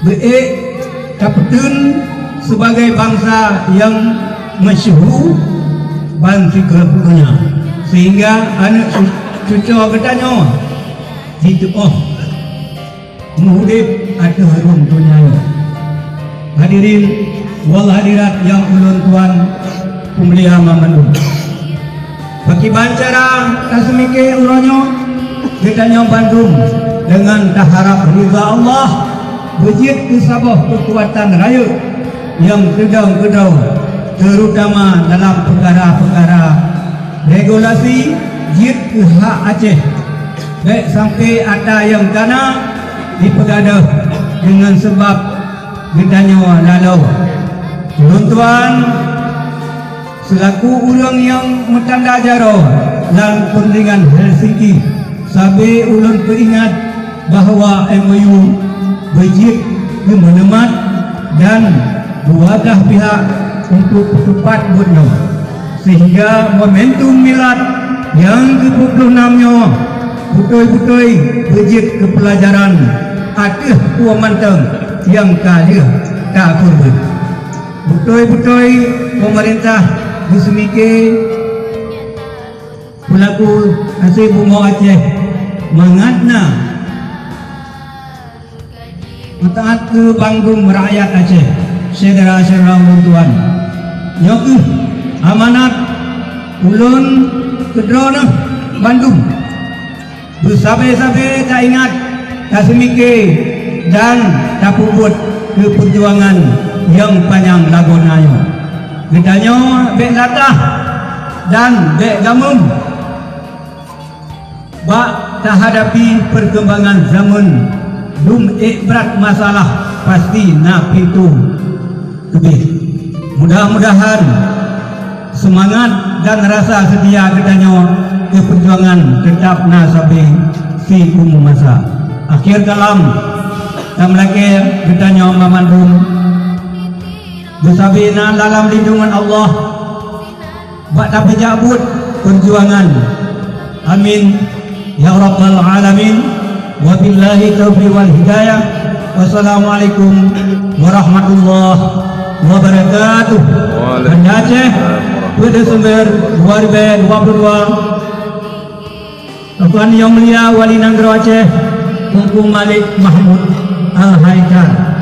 Baik Kapten sebagai bangsa yang masyhur bangsa kepunya, sehingga anak cucu katanya itu muhudib ada harum dunia. Hadirin wal hadirat yang ulun tuan pemuliha mamandung, bagi bancara kasmike uronyo katanya Bandung dengan taharap ridha Allah, bejit kesabah kekuatan raya yang kedau-kedau, terutama dalam perkara-perkara regulasi jid ke hak Aceh, baik sampai ada yang kena dipegadah dengan sebab gedanya lalau. Tuan-tuan selaku orang yang metanda jaro dalam perundingan Helsinki, sampai ulun peringat bahawa MOU bejit menemat dan buadah pihak untuk cepat bunuh, sehingga momentum milad yang ke-26-nya betul-betul bejit kepelajaran aduh kuah manteng yang kaya tak kurban. Betul-betul pemerintah disemike pelaku Asyik Bunga Aceh mengadna taat ke Bandung rakyat Aceh sedera-sedera tuan nyokuh amanat ulun kedrona Bandung bersabe-sabe tak ingat kasemike dan tak puput ke perjuangan yang panjang lagunanya. Gedanya bek latah dan bek gamum bak tak hadapi perkembangan zaman. Belum berat masalah pasti nak pintu lebih. Mudah-mudahan semangat dan rasa setia katanya ke perjuangan tetap nak sampai si masa akhir kalam. Dan lagi katanya mamandum bersabina dalam lindungan Allah bak tak berjabut perjuangan. Amin ya rabbal alamin. Wabillahi taufiq wal hidayah. Wassalamualaikum warahmatullahi wabarakatuh. Banda Aceh pada Desember 2022. Tuan Yang Mulia Wali Negara Aceh Tunku Malik Mahmud Al-Haidar